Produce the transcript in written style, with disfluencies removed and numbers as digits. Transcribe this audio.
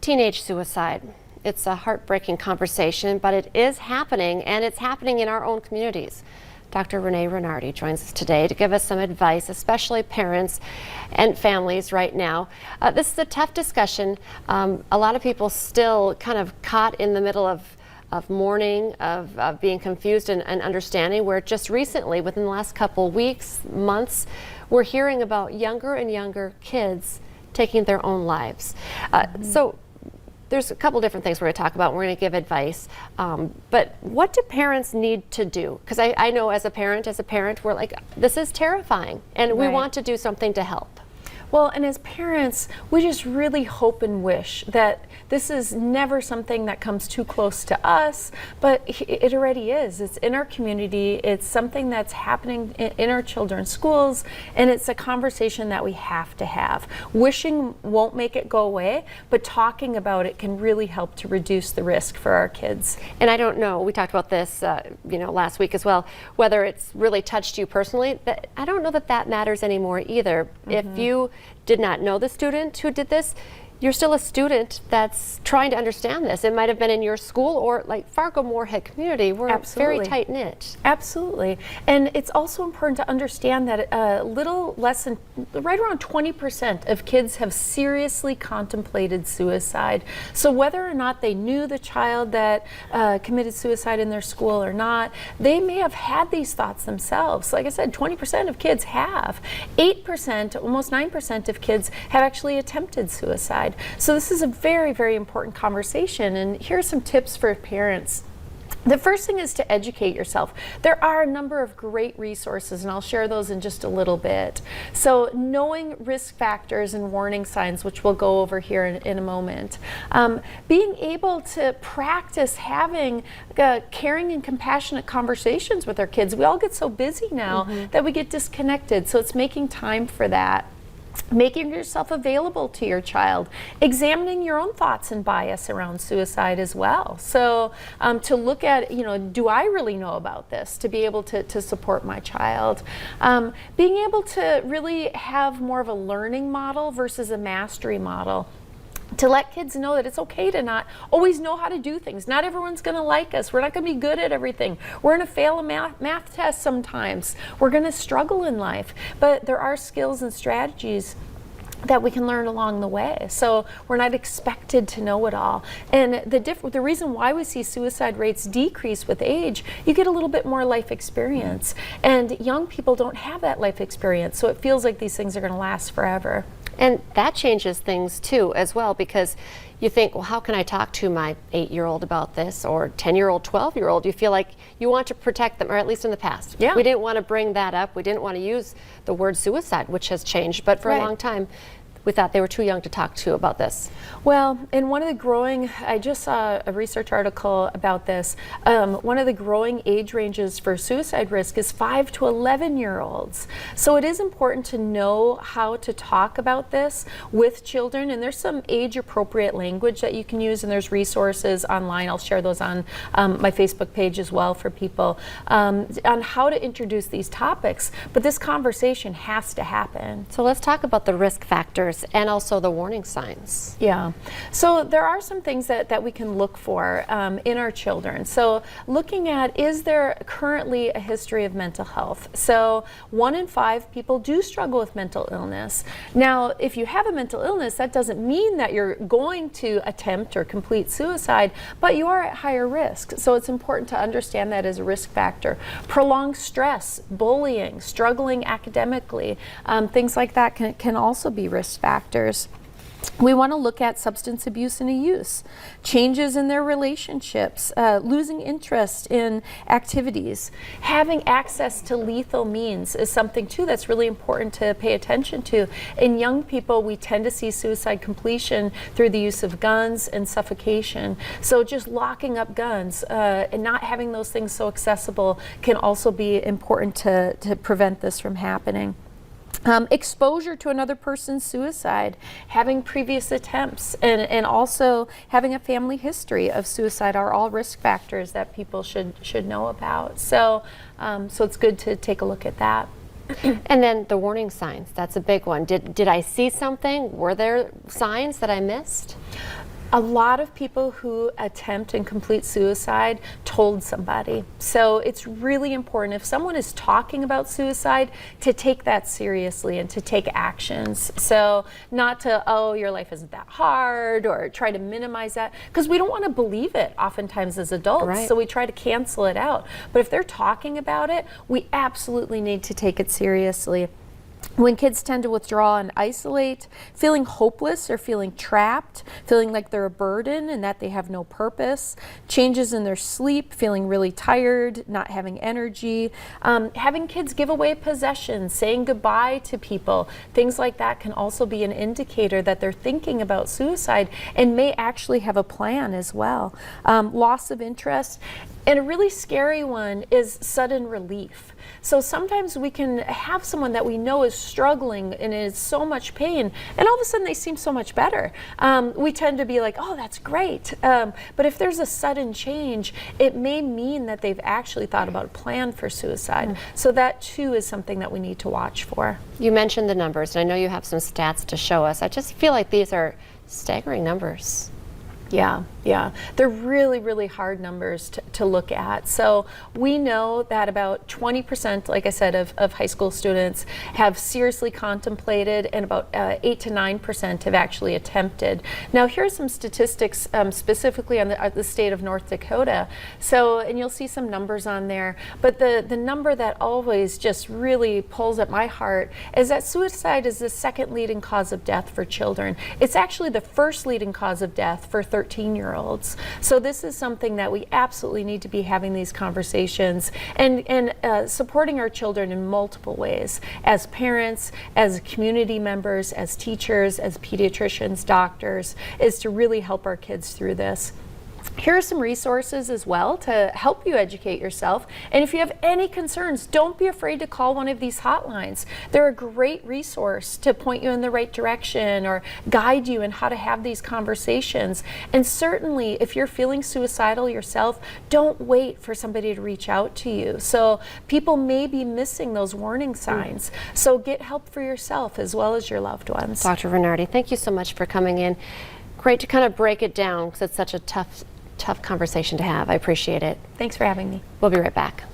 Teenage suicide. It's a heartbreaking conversation, but it is happening, and it's happening in our own communities. Dr. Renee Renardi joins us today to give us some advice, especially parents and families right now. This is a tough discussion. A lot of people still kind of caught in the middle of mourning, of being confused and understanding, where just recently, within the last couple weeks, months, we're hearing about younger and younger kids taking their own lives. So there's a couple different things we're going to talk about. We're going to give advice. But what do parents need to do? Because I know as a parent, we're like, this is terrifying, and we want to do something to help. Well, and as parents, we just really hope and wish that this is never something that comes too close to us, but it already is. It's in our community. It's something that's happening in our children's schools, and it's a conversation that we have to have. Wishing won't make it go away, but talking about it can really help to reduce the risk for our kids. And I don't know, we talked about this last week as well, whether it's really touched you personally. I don't know that matters anymore either. If you did not know the student who did this, you're still a student that's trying to understand this. It might have been in your school, or like Fargo-Moorhead community. We're very tight knit. Absolutely. And it's also important to understand that a little less than, right around 20% of kids have seriously contemplated suicide. So whether or not they knew the child that committed suicide in their school or not, they may have had these thoughts themselves. Like I said, 20% of kids have. 8%, almost 9% of kids have actually attempted suicide. So this is a very, very important conversation, and here are some tips for parents. The first thing is to educate yourself. There are a number of great resources, and I'll share those in just a little bit. So knowing risk factors and warning signs, which we'll go over here in a moment. Being able to practice having caring and compassionate conversations with our kids. We all get so busy now that we get disconnected, so it's making time for that. Making yourself available to your child, examining your own thoughts and bias around suicide as well. So to look at, do I really know about this, to be able to support my child. Being able to really have more of a learning model versus a mastery model. To let kids know that it's okay to not always know how to do things. Not everyone's going to like us. We're not going to be good at everything. We're going to fail a math test sometimes. We're going to struggle in life. But there are skills and strategies that we can learn along the way. So we're not expected to know it all. And the reason why we see suicide rates decrease with age, you get a little bit more life experience. And young people don't have that life experience, so it feels like these things are going to last forever. And that changes things too as well, because you think, well, how can I talk to my 8-year-old about this, or 10-year-old, 12-year-old? You feel like you want to protect them, or at least in the past. Yeah. We didn't want to bring that up. We didn't want to use the word suicide, which has changed, but for a long time, we thought they were too young to talk to about this. Well, in one of the growing, I just saw a research article about this. One of the growing age ranges for suicide risk is 5 to 11-year-olds. So it is important to know how to talk about this with children, and there's some age-appropriate language that you can use, and there's resources online. I'll share those on my Facebook page as well for people on how to introduce these topics. But this conversation has to happen. So let's talk about the risk factors and also the warning signs. Yeah. So there are some things that we can look for in our children. So looking at, is there currently a history of mental health? So 1 in 5 people do struggle with mental illness. Now, if you have a mental illness, that doesn't mean that you're going to attempt or complete suicide, but you are at higher risk. So it's important to understand that as a risk factor. Prolonged stress, bullying, struggling academically, things like that can also be risk factors. We want to look at substance abuse and use, changes in their relationships, losing interest in activities. Having access to lethal means is something too that's really important to pay attention to. In young people, we tend to see suicide completion through the use of guns and suffocation. So just locking up guns and not having those things so accessible can also be important to prevent this from happening. Exposure to another person's suicide, having previous attempts, and also having a family history of suicide are all risk factors that people should know about. So it's good to take a look at that. And then the warning signs, that's a big one. Did I see something? Were there signs that I missed? A lot of people who attempt and complete suicide told somebody. So it's really important if someone is talking about suicide to take that seriously and to take actions. So not to, oh, your life isn't that hard, or try to minimize that, because we don't want to believe it oftentimes as adults. Right. So we try to cancel it out. But if they're talking about it, we absolutely need to take it seriously. When kids tend to withdraw and isolate, feeling hopeless or feeling trapped, feeling like they're a burden and that they have no purpose, changes in their sleep, feeling really tired, not having energy, having kids give away possessions, saying goodbye to people, things like that can also be an indicator that they're thinking about suicide and may actually have a plan as well. Loss of interest. And a really scary one is sudden relief. So sometimes we can have someone that we know is struggling and is so much pain, and all of a sudden they seem so much better. We tend to be like, oh, that's great. But if there's a sudden change, it may mean that they've actually thought about a plan for suicide. So that too is something that we need to watch for. You mentioned the numbers, and I know you have some stats to show us. I just feel like these are staggering numbers. Yeah. They're really, really hard numbers to look at. So we know that about 20%, like I said, of high school students have seriously contemplated, and about 8 to 9% have actually attempted. Now, here are some statistics specifically on the state of North Dakota. So, and you'll see some numbers on there, but the number that always just really pulls at my heart is that suicide is the second leading cause of death for children. It's actually the first leading cause of death for 13-year-olds. So this is something that we absolutely need to be having these conversations and supporting our children in multiple ways, as parents, as community members, as teachers, as pediatricians, doctors, is to really help our kids through this. Here are some resources as well to help you educate yourself. And if you have any concerns, don't be afraid to call one of these hotlines. They're a great resource to point you in the right direction or guide you in how to have these conversations. And certainly, if you're feeling suicidal yourself, don't wait for somebody to reach out to you. So people may be missing those warning signs. So get help for yourself as well as your loved ones. Dr. Renardi, thank you so much for coming in. Great to kind of break it down, because it's such a tough conversation to have. I appreciate it. Thanks for having me. We'll be right back.